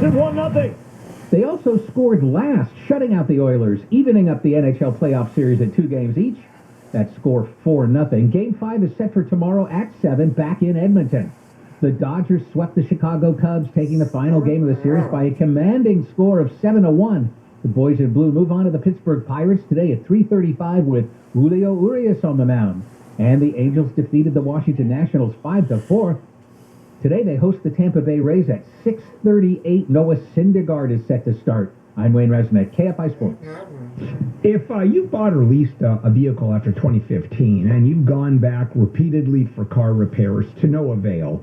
at 1-0. They also scored last, shutting out the Oilers, evening up the NHL playoff series at 2 games each. That score 4-0. Game 5 is set for tomorrow at 7 back in Edmonton. The Dodgers swept the Chicago Cubs, taking the final game of the series by a commanding score of 7-1. The boys in blue move on to the Pittsburgh Pirates today at 3:35 with Julio Urias on the mound. And the Angels defeated the Washington Nationals 5-4. Today they host the Tampa Bay Rays at 6:38. Noah Syndergaard is set to start. I'm Wayne Resnick, KFI Sports. If you bought or leased a vehicle after 2015 and you've gone back repeatedly for car repairs to no avail,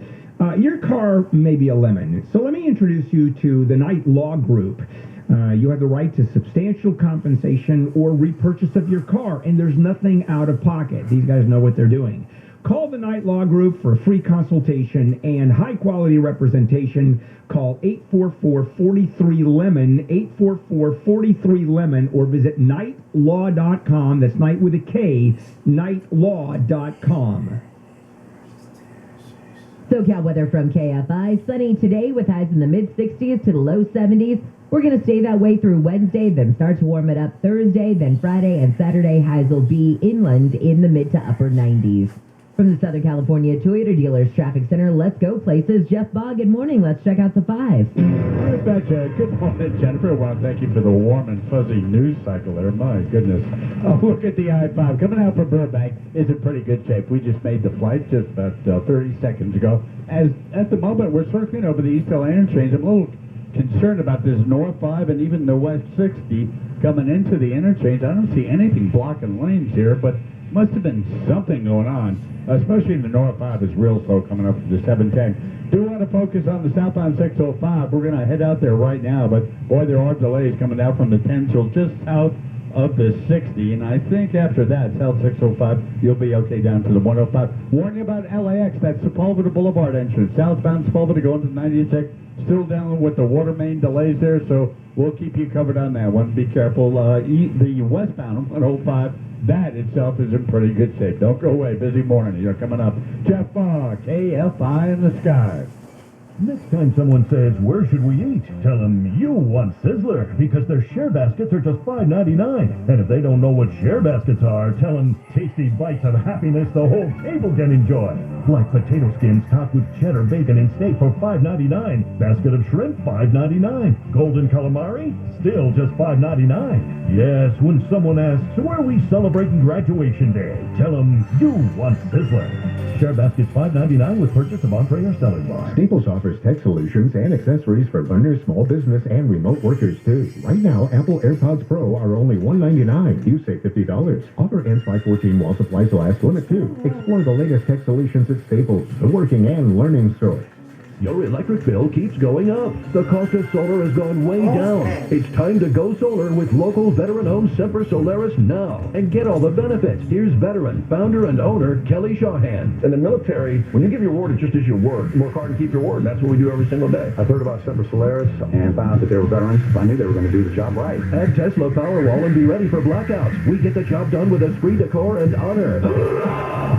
your car may be a lemon. So let me introduce you to the Knight Law Group. You have the right to substantial compensation or repurchase of your car, and there's nothing out of pocket. These guys know what they're doing. Call the Knight Law Group for a free consultation and high-quality representation. Call 844-43-LEMON, 844-43-LEMON, or visit knightlaw.com. That's Knight with a K, knightlaw.com. SoCal weather from KFI. Sunny today with highs in the mid-60s to the low 70s. We're going to stay that way through Wednesday, then start to warm it up Thursday, then Friday and Saturday. Highs will be inland in the mid to upper 90s. From the Southern California Toyota Dealers Traffic Center, let's go places. Jeff Bogg, good morning. Let's check out the 5. Right back, good morning, Jennifer. I want to thank you for the warm and fuzzy news cycle there. My goodness. Oh, look at the I-5. Coming out from Burbank is in pretty good shape. We just made the flight just about 30 seconds ago. As at the moment, we're circling over the East LA interchange. I'm a little concerned about this North 5 and even the West 60 coming into the interchange. I don't see anything blocking lanes here, but must have been something going on, especially the North 5 is real slow coming up to the 710. Do want to focus on the southbound 605. We're going to head out there right now, but boy, there are delays coming out from the 10 till just south of the 60, and I think after that, south 605, you'll be okay down to the 105. Warn you about LAX, that's Sepulveda Boulevard entrance. Southbound Sepulveda going to 96, still down with the water main delays there, so we'll keep you covered on that one. Be careful. The westbound 105, that itself is in pretty good shape. Don't go away. Busy morning. You're coming up. Jeff Bogg, KFI in the sky. Next time someone says, where should we eat? Tell them you want Sizzler, because their share baskets are just $5.99. And if they don't know what share baskets are, tell them tasty bites of happiness the whole table can enjoy. Like potato skins topped with cheddar, bacon, and steak for $5.99. Basket of shrimp, $5.99. Golden calamari, still just $5.99. Yes, when someone asks, where are we celebrating graduation day? Tell them you want Sizzler. Share baskets $5.99 with purchase of entree or salad bar. Staples offers tech solutions and accessories for learners, small business, and remote workers, too. Right now, Apple AirPods Pro are only $199. You save $50. Offer ends 5/14 while supplies last. Limit 2. Explore the latest tech solutions at Staples, the working and learning store. Your electric bill keeps going up. The cost of solar has gone way down. It's time to go solar with local veteran-owned Semper Solaris now and get all the benefits. Here's veteran, founder, and owner Kelly Shawhan. In the military, when you give your word, it just is your word. Work hard and keep your word. That's what we do every single day. I heard about Semper Solaris and found out that they were veterans. I knew they were going to do the job right. Add Tesla Powerwall and be ready for blackouts. We get the job done with esprit de corps and honor.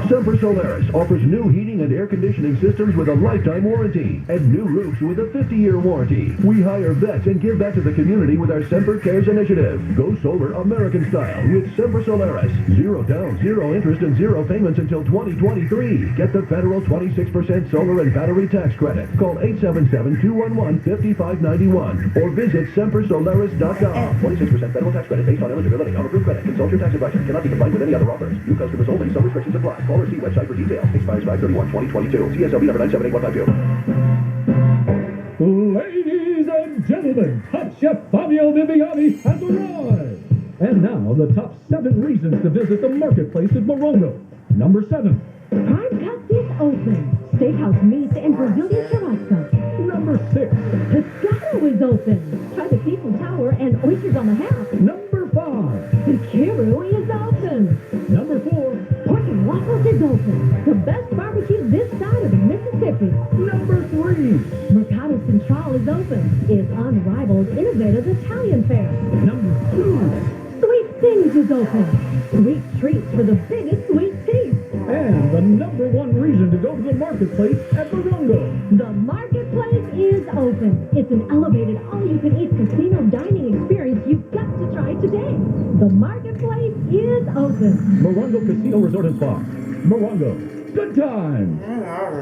Semper Solaris offers new heating and air conditioning systems with a lifetime warranty and new roofs with a 50-year warranty. We hire vets and give back to the community with our Semper Cares initiative. Go solar American style with Semper Solaris. 0 down, 0 interest, and 0 payments until 2023. Get the federal 26% solar and battery tax credit. Call 877-211-5591 or visit sempersolaris.com. 26% federal tax credit based on eligibility. On approved credit. Consult your tax advisor. Cannot be combined with any other offers. New customers only. Some restrictions apply. Call or see website for details. Expires 5/31/2022. TSLB number 978152. Ladies and gentlemen, Top Chef Fabio Viviani has arrived. And now, the top 7 reasons to visit the marketplace at Morongo. Number 7. Prime Cuts is open. Steakhouse meats and Brazilian churrasco. Number 6. Pescado is open. Try the seafood tower and oysters on the half. Number 5. The Kiru is open. Number 4. Pork and waffles is open. The best barbecue this side of the Mississippi. Number 3. Mercado Central is open. It's unrivaled, innovative Italian fare. Number 2. Sweet Things is open. Sweet treats for the biggest sweet teeth. And the number 1 reason to go to the marketplace at Morongo. The marketplace is open. open. It's an elevated, all-you-can-eat casino dining experience you've got to try today. The marketplace is open. Morongo Casino Resort and Spa. Morongo. Good times.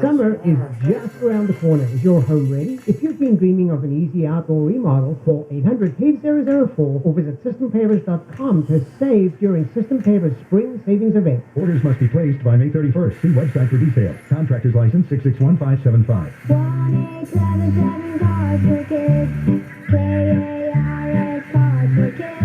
Summer is just around the corner. Is your home ready? If you've been dreaming of an easy outdoor remodel, call 800-8004 or visit systempavers.com to save during System Pavers Spring Savings Event. Orders must be placed by May 31st. See website for details. Contractor's license 661575. 1-877 Cars for Kids. KARS Cars for Kids.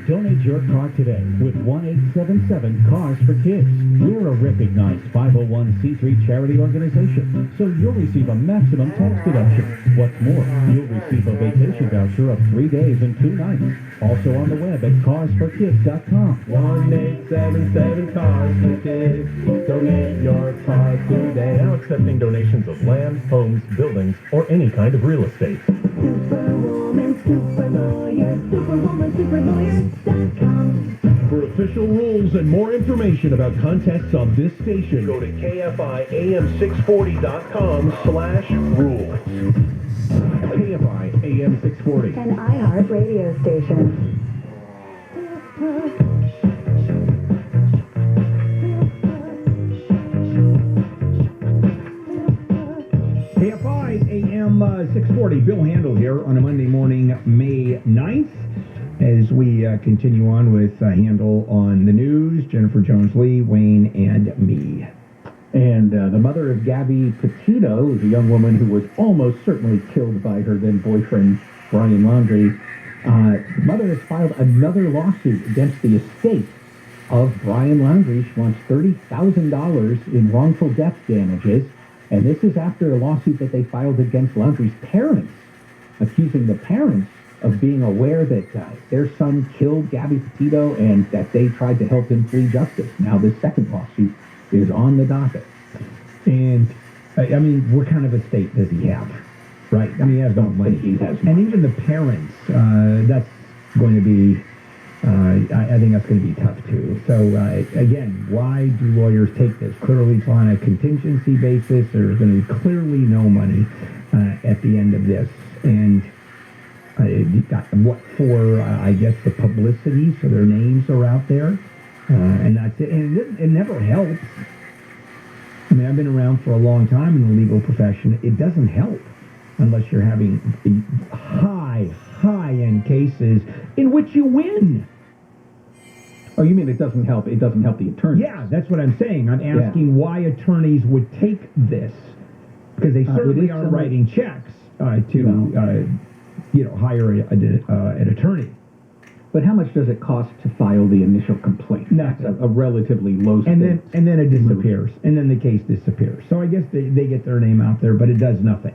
Donate your car today with 1-877 Cars for Kids. We're a recognized 501c3 charity organization, so you'll receive a maximum tax deduction. What's more, you'll receive a vacation voucher of 3 days and 2 nights. Also on the web at carsforkids.com. 1-877 Cars for Kids. Donate your car today. Now accepting donations of land, homes, buildings, or any kind of real estate. Superwoman, super lawyer, superwoman, superlawyer.com. For official rules and more information about contests on this station, go to KFIAM640.com/rules. KFI AM 640. An iHeart radio station. KFI AM 640. Bill Handel here on a Monday morning, May 9th. As we continue on with Handel on the news, Jennifer Jones-Lee, Wayne, and me. And the mother of Gabby Petito is a young woman who was almost certainly killed by her then boyfriend, Brian Laundrie. The mother has filed another lawsuit against the estate of Brian Laundrie. She wants $30,000 in wrongful death damages. And this is after a lawsuit that they filed against Laundrie's parents, accusing the parents of being aware that their son killed Gabby Petito and that they tried to help him flee justice. Now this second lawsuit is on the docket. And, I mean, what kind of estate does he have? Right? I mean, he has no money. He has and even the parents, that's going to be, I think that's going to be tough, too. So, again, why do lawyers take this? Clearly, it's on a contingency basis. There's going to be clearly no money at the end of this. And what for, I guess, the publicity, so their names are out there. And that's it. And it never helps. I mean, I've been around for a long time in the legal profession. It doesn't help unless you're having high-end cases in which you win. Oh, you mean it doesn't help? It doesn't help the attorney? Yeah, that's what I'm saying. I'm asking why attorneys would take this, because they certainly aren't writing checks to hire an attorney. But how much does it cost to file the initial complaint? That's a relatively low and then it disappears, and then the case disappears. So I guess they get their name out there, but it does nothing.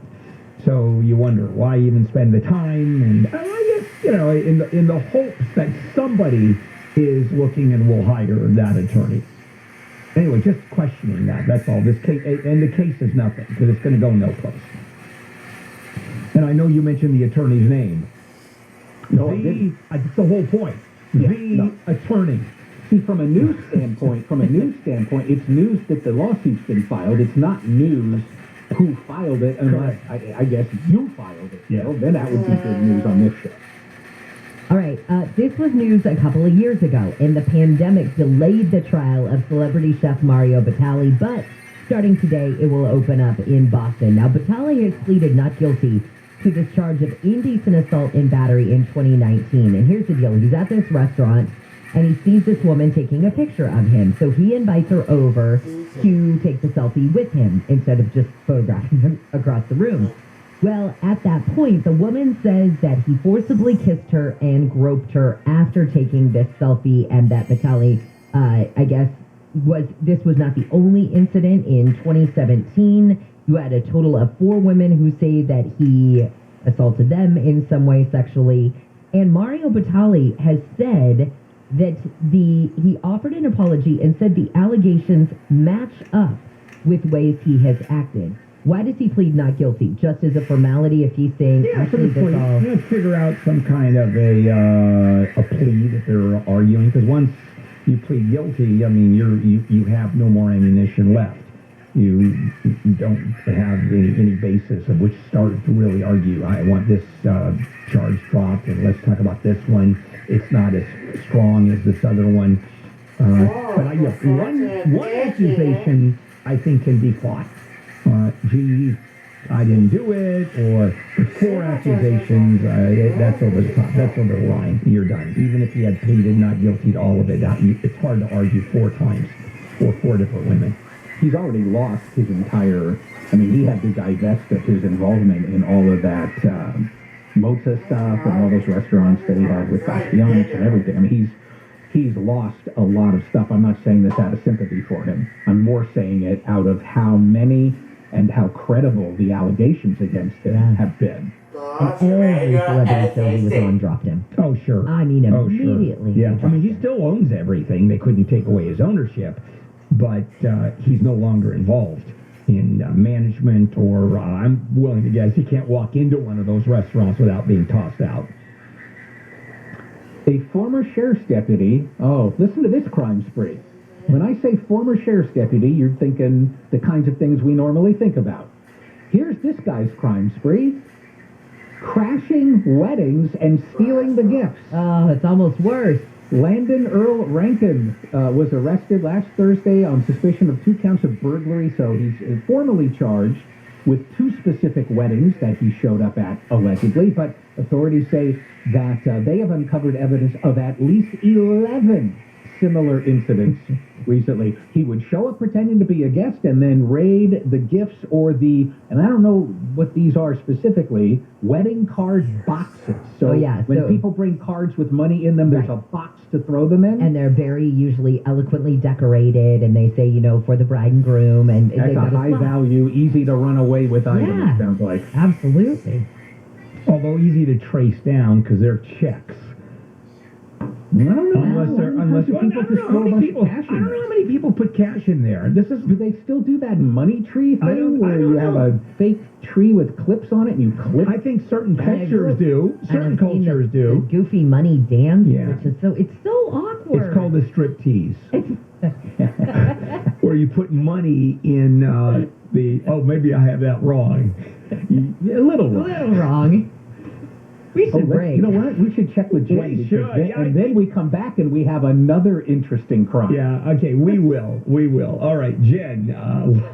So you wonder why even spend the time, and I guess in the hopes that somebody is looking and will hire that attorney. Anyway, just questioning that. That's all. This case, and the case is nothing because it's going to go no place. And I know you mentioned the attorney's name. No, I didn't. That's the whole point. The attorney. See, from a news standpoint, it's news that the lawsuit's been filed. It's not news who filed it, unless I guess you filed it. Yeah. Well, then that would be good news on this show. All right, this was news a couple of years ago, and the pandemic delayed the trial of celebrity chef Mario Batali, but starting today, it will open up in Boston. Now, Batali has pleaded not guilty to this charge of indecent assault and battery in 2019. And here's the deal. He's at this restaurant, and he sees this woman taking a picture of him. So he invites her over to take the selfie with him instead of just photographing him across the room. Well, at that point, the woman says that he forcibly kissed her and groped her after taking this selfie, and that Batali, I guess, this was not the only incident. In 2017, you had a total of 4 women who say that he assaulted them in some way sexually. And Mario Batali has said that he offered an apology and said the allegations match up with ways he has acted. Why does he plead not guilty? Just as a formality, if he's saying, actually, this all... Let's figure out some kind of a plea that they're arguing, because once you plead guilty, I mean, you have no more ammunition left. You don't have any basis of which start to really argue. I want this charge dropped, and let's talk about this one. It's not as strong as this other one. One accusation I think can be fought. Gee, I didn't do it, or the 4 accusations, that's over the top. That's over the line. You're done. Even if he had pleaded not guilty to all of it, it's hard to argue 4 times for 4 different women. He's already lost his entire, he had to divest of his involvement in all of that Mozza stuff and all those restaurants that he had with Bastianich and everything. He's lost a lot of stuff. I'm not saying this out of sympathy for him. I'm more saying it out of how many and how credible the allegations against him have been. And every celebrity show he was on dropped him. Oh, sure. Immediately. Sure. Yeah, he still owns everything. They couldn't take away his ownership, but he's no longer involved in management, or I'm willing to guess he can't walk into one of those restaurants without being tossed out. A former sheriff's deputy, listen to this crime spree. When I say former sheriff's deputy, you're thinking the kinds of things we normally think about. Here's this guy's crime spree. Crashing weddings and stealing the gifts. Oh, it's almost worse. Landon Earl Rankin was arrested last Thursday on suspicion of 2 counts of burglary, so he's formally charged with 2 specific weddings that he showed up at, allegedly, but authorities say that they have uncovered evidence of at least 11 similar incidents recently. He would show up pretending to be a guest and then raid the gifts or and I don't know what these are specifically, wedding card boxes. So when people bring cards with money in them, there's a box to throw them in. And they're very usually eloquently decorated, and they say, for the bride and groom. And that's a high value, easy to run away with item, it sounds like. Absolutely. Although easy to trace down because they're checks. I don't know. Unless people just throw a bunch of cash in. I don't know how many people put cash in there. Do they still do that money tree thing where you have a fake tree with clips on it and you clip? I think certain cultures do. Certain cultures do. The goofy money dance, which is it's so awkward. It's called a striptease. Where you put money in maybe I have that wrong. A little wrong. We should break. You know what? We should check with Jen. We should. Then we come back and we have another interesting crime. Yeah, okay, we will. All right, Jen,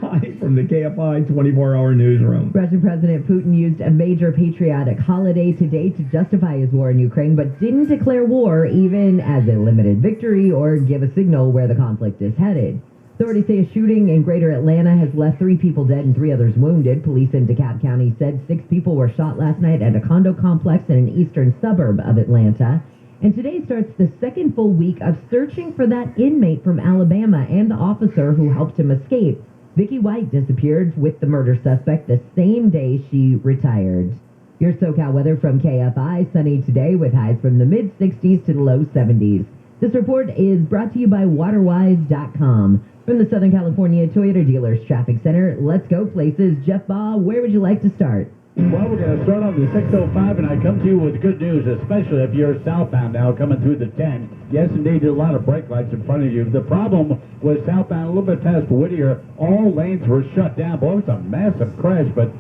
live from the KFI 24-hour newsroom. Russian President Putin used a major patriotic holiday today to justify his war in Ukraine, but didn't declare war even as a limited victory or give a signal where the conflict is headed. Authorities say a shooting in greater Atlanta has left 3 people dead and 3 others wounded. Police in DeKalb County said 6 people were shot last night at a condo complex in an eastern suburb of Atlanta. And today starts the second full week of searching for that inmate from Alabama and the officer who helped him escape. Vicky White disappeared with the murder suspect the same day she retired. Your SoCal weather from KFI, sunny today with highs from the mid-60s to the low 70s. This report is brought to you by waterwise.com. From the Southern California Toyota Dealers Traffic Center, let's go places. Jeff Baugh, where would you like to start? Well, we're going to start on the 605, and I come to you with good news, especially if you're southbound now coming through the 10. Yes, indeed, there's a lot of brake lights in front of you. The problem was southbound, a little bit past Whittier, all lanes were shut down. Boy, it was a massive crash, but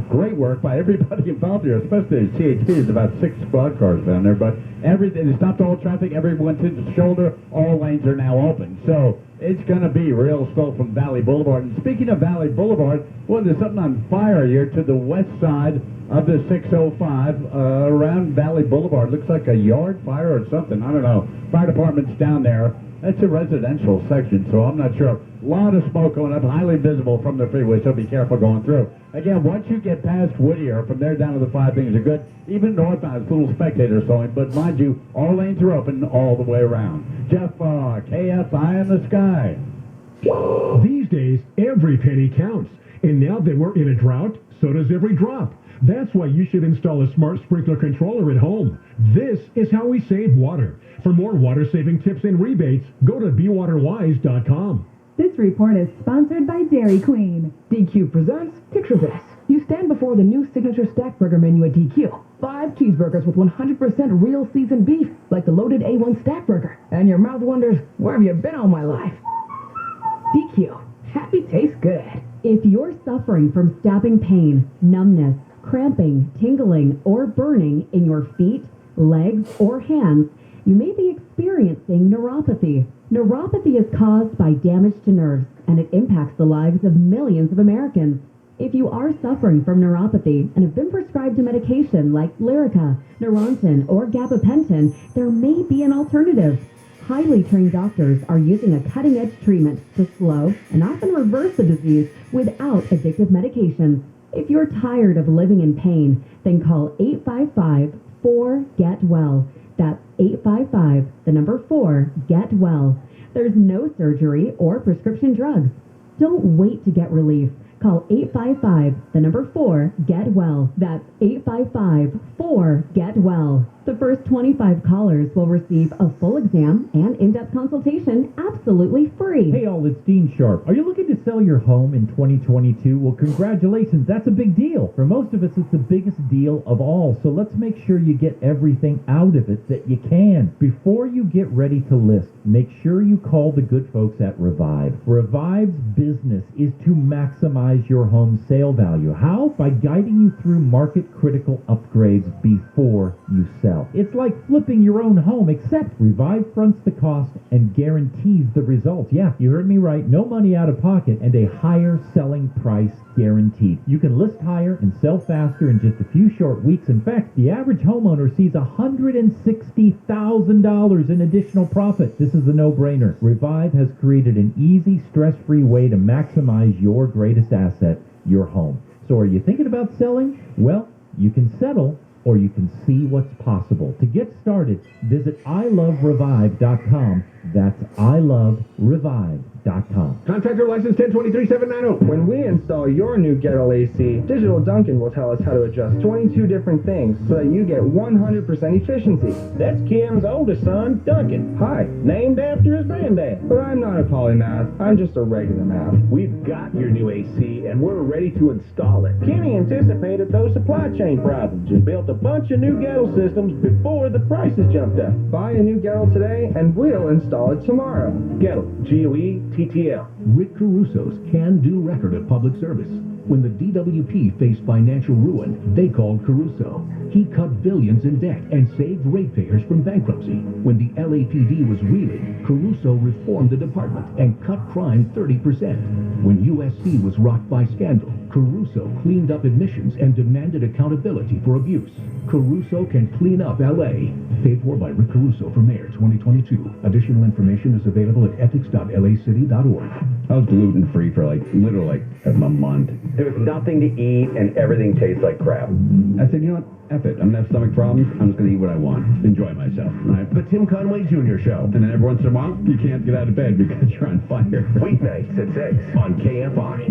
great work by everybody involved here, especially the CHP. There's about 6 squad cars down there, but everything, it stopped all traffic, everyone to the shoulder, all lanes are now open. So it's going to be real slow from Valley Boulevard. And speaking of Valley Boulevard, well, there's something on fire here to the west side of the 605 around Valley Boulevard. Looks like a yard fire or something. I don't know. Fire department's down there. That's a residential section, so I'm not sure. A lot of smoke going up, highly visible from the freeway, so be careful going through. Again, once you get past Whittier, from there down to the 5 things are good. Even northbound, it's a little spectator slowing, but mind you, all lanes are open all the way around. Jeff, KFI in the sky. These days, every penny counts. And now that we're in a drought, so does every drop. That's why you should install a smart sprinkler controller at home. This is how we save water. For more water-saving tips and rebates, go to bewaterwise.com. This report is sponsored by Dairy Queen. DQ presents Picture This. You stand before the new signature stack burger menu at DQ. 5 cheeseburgers with 100% real seasoned beef, like the loaded A1 stack burger. And your mouth wonders, where have you been all my life? DQ. happy tastes good. If you're suffering from stabbing pain, numbness, cramping, tingling, or burning in your feet, legs, or hands, you may be experiencing neuropathy. Neuropathy is caused by damage to nerves, and it impacts the lives of millions of Americans. If you are suffering from neuropathy and have been prescribed a medication like Lyrica, Neurontin, or gabapentin, there may be an alternative. Highly trained doctors are using a cutting-edge treatment to slow and often reverse the disease without addictive medications. If you're tired of living in pain, then call 855-4-GET-WELL. That's 855, the number 4, get well. There's no surgery or prescription drugs. Don't wait to get relief. Call 855, the number 4, get well. That's 855-4-GET-WELL. The first 25 callers will receive a full exam and in-depth consultation absolutely free. Hey all, it's Dean Sharp. Are you looking to sell your home in 2022? Well, congratulations, that's a big deal. For most of us, it's the biggest deal of all, so let's make sure you get everything out of it that you can. Before you get ready to list, make sure you call the good folks at Revive. Revive's business is to maximize your home sale value. How? By guiding you through market-critical upgrades before you sell. It's like flipping your own home, except Revive fronts the cost and guarantees the results. Yeah, you heard me right. No money out of pocket and a higher selling price guaranteed. You can list higher and sell faster in just a few short weeks. In fact, the average homeowner sees $160,000 in additional profit. This is a no-brainer. Revive has created an easy, stress-free way to maximize your greatest asset, your home. So are you thinking about selling? Well, you can settle or you can see what's possible. To get started, visit iloverevive.com. That's iloverevive.com. Contractor license 1023-790. When we install your new Gettle AC, Digital Duncan will tell us how to adjust 22 different things so that you get 100% efficiency. That's Kim's oldest son, Duncan. Hi. Named after his granddad. But I'm not a polymath. I'm just a regular math. We've got your new AC and we're ready to install it. Kenny anticipated those supply chain problems and built a bunch of new Gettle systems before the prices jumped up. Buy a new Gettle today and we'll install it tomorrow. Gettle, G-O-E-T-T-L. Rick Caruso's can-do record of public service. When the DWP faced financial ruin, they called Caruso. He cut billions in debt and saved ratepayers from bankruptcy. When the LAPD was reeling, Caruso reformed the department and cut crime 30%. When USC was rocked by scandal, Caruso cleaned up admissions and demanded accountability for abuse. Caruso can clean up LA. Paid for by Rick Caruso for Mayor 2022. Additional information is available at ethics.lacity.org. I was gluten-free for literally a month. There's nothing to eat and everything tastes like crap. I said, you know what? F it. I'm going to have stomach problems. I'm just going to eat what I want. Enjoy myself. Right? The Tim Conway Jr. Show. And then every once in a while, you can't get out of bed because you're on fire. Weeknights at 6 on KFI.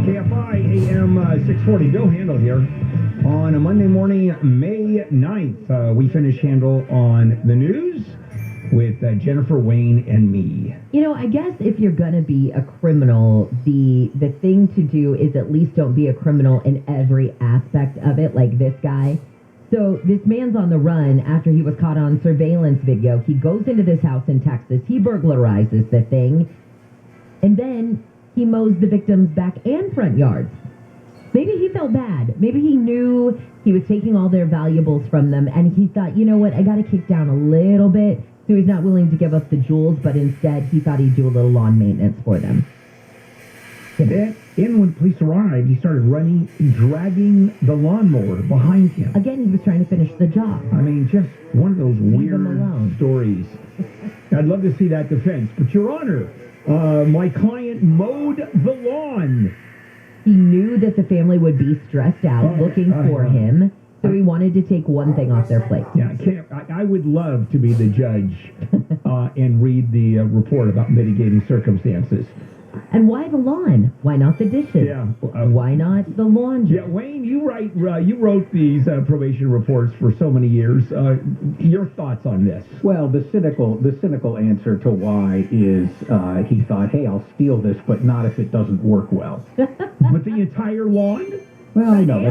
KFI AM 640. Bill Handel here. On a Monday morning, May 9th, we finish Handel on the news with Jennifer, Wayne, and me. You know, I guess if you're going to be a criminal, the thing to do is at least don't be a criminal in every aspect of it, like this guy. So this man's on the run after he was caught on surveillance video. He goes into this house in Texas. He burglarizes the thing. And then he mows the victim's back and front yards. Maybe he felt bad. Maybe he knew he was taking all their valuables from them, and he thought, you know what, I got to kick down a little bit. So he's not willing to give up the jewels, but instead he thought he'd do a little lawn maintenance for them. And when police arrived, he started running, dragging the lawnmower behind him. Again, he was trying to finish the job. I mean, just one of those weird stories. I'd love to see that defense. But, Your Honor, my client mowed the lawn. He knew that the family would be stressed out looking for him, so he wanted to take one thing off their plate. Yeah, I would love to be the judge and read the report about mitigating circumstances. And why the lawn? Why not the dishes? Yeah. Why not the laundry? Yeah, Wayne, you wrote these probation reports for so many years. Your thoughts on this? Well, the cynical answer to why is he thought, hey, I'll steal this, but not if it doesn't work well. But the entire lawn? Well, I know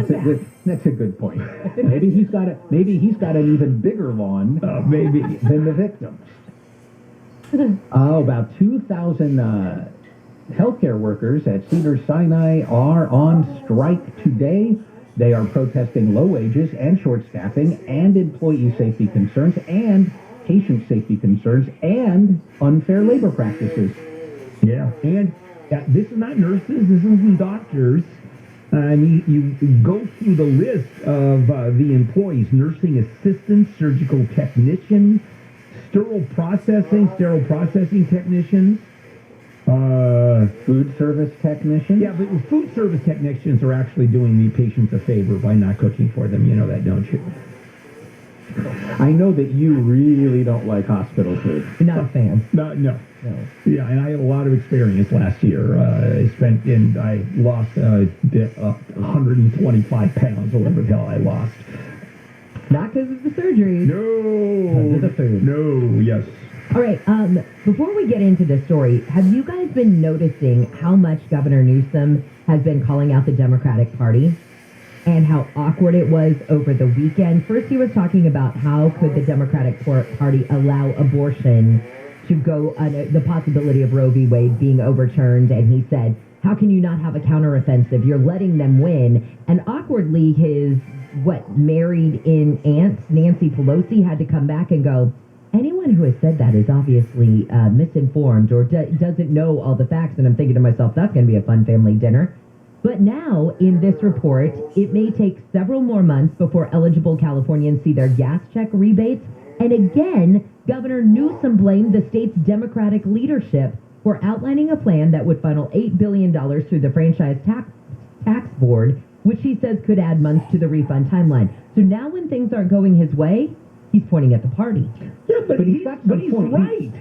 that's a good point. Maybe he's got an even bigger lawn, maybe than the victims. About 2,000 healthcare workers at Cedars-Sinai are on strike today. They are protesting low wages and short staffing and employee safety concerns and patient safety concerns and unfair labor practices. Yeah, and this is not nurses, this isn't doctors. I mean, you go through the list of the employees: nursing assistants, surgical technicians, sterile processing technicians, food service technicians. Yeah, but food service technicians are actually doing the patients a favor by not cooking for them. You know that, don't you? I know that you really don't like hospital food. You're not a fan. No. Yeah, and I had a lot of experience last year. I lost 125 pounds, or whatever the hell I lost. Not because of the surgery. No. Because of the food. No, yes. All right, before we get into this story, have you guys been noticing how much Governor Newsom has been calling out the Democratic Party and how awkward it was over the weekend? First, he was talking about how could the Democratic Party allow abortion to go, the possibility of Roe v. Wade being overturned, and he said, how can you not have a counteroffensive? You're letting them win. And awkwardly, his, married-in aunt, Nancy Pelosi, had to come back and go, anyone who has said that is obviously misinformed or doesn't know all the facts. And I'm thinking to myself, that's going to be a fun family dinner. But now, in this report, it may take several more months before eligible Californians see their gas check rebates. And again, Governor Newsom blamed the state's Democratic leadership for outlining a plan that would funnel $8 billion through the franchise tax board, which he says could add months to the refund timeline. So now when things aren't going his way, he's pointing at the party. Yeah, but he's right.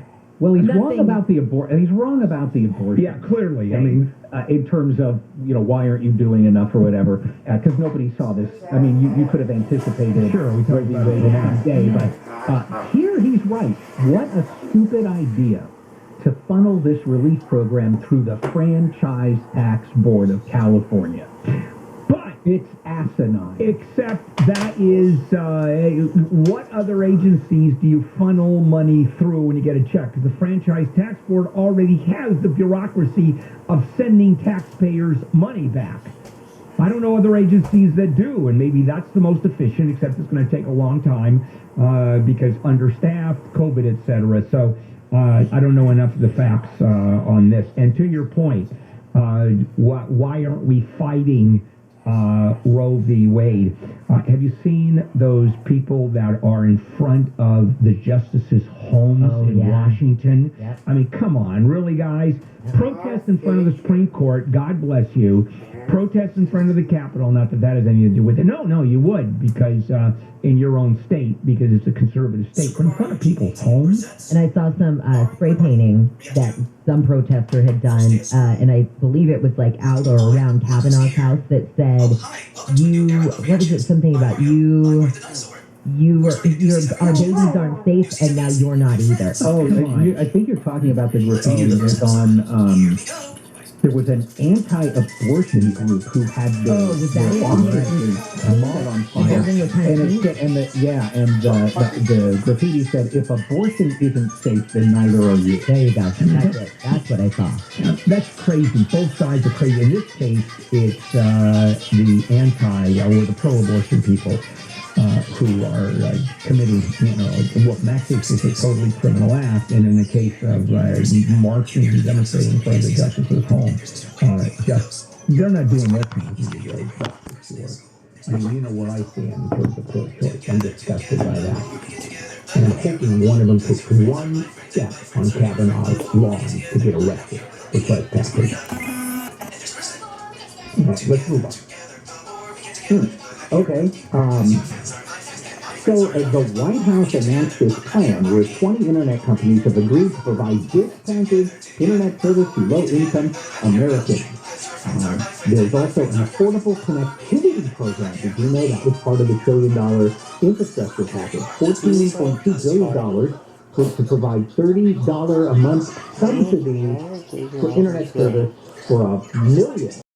Well, he's wrong about the abortion. He's wrong about the abortion. Yeah, clearly. I mean, in terms of why aren't you doing enough or whatever? Because nobody saw this. I mean, you could have anticipated. Sure, we talked about it last day, but here he's right. What a stupid idea to funnel this relief program through the Franchise Tax Board of California. But it's asinine. Except that is, what other agencies do you funnel money through when you get a check? Because the Franchise Tax Board already has the bureaucracy of sending taxpayers money back. I don't know other agencies that do, and maybe that's the most efficient, except it's going to take a long time because understaffed, COVID, etc. So I don't know enough of the facts on this. And to your point, why aren't we fighting Roe v. Wade? Have you seen those people that are in front of the justices' homes in Washington? Yep. I mean, come on, really, guys? Protest in front of the Supreme Court, God bless you. Protest in front of the Capitol, not that that has anything to do with it. No, you would, because in your own state, because it's a conservative state, but in front of people's homes. And I saw some spray painting that some protester had done, and I believe it was out or around Kavanaugh's house that said, something about our babies aren't safe, and now you're not either. Oh, I think you're talking about the graffiti that was on, there was an anti-abortion group who had their offices set on fire. The graffiti said, if abortion isn't safe, then neither are you. There you go. That's it. That's what I saw. That's crazy. Both sides are crazy. In this case, it's the anti or the pro-abortion people who are committing, what Max thinks is a totally criminal act, and in the case of marching and demonstrating in front of the justice's home, they're not doing their thing to be really tough, for sure. I mean, you know where I stand in terms of pro-choice. I'm disgusted by that. And I'm hoping one of them takes one step on Kavanaugh's lawn to get arrested for trespassing. Let's move on. Okay. So the White House announced this plan where 20 internet companies have agreed to provide discounted internet service to low-income Americans. There's also an affordable connectivity program. Did you know that was part of the $1 trillion infrastructure package? $14.2 billion was to provide $30 a month subsidy for internet service for 1 million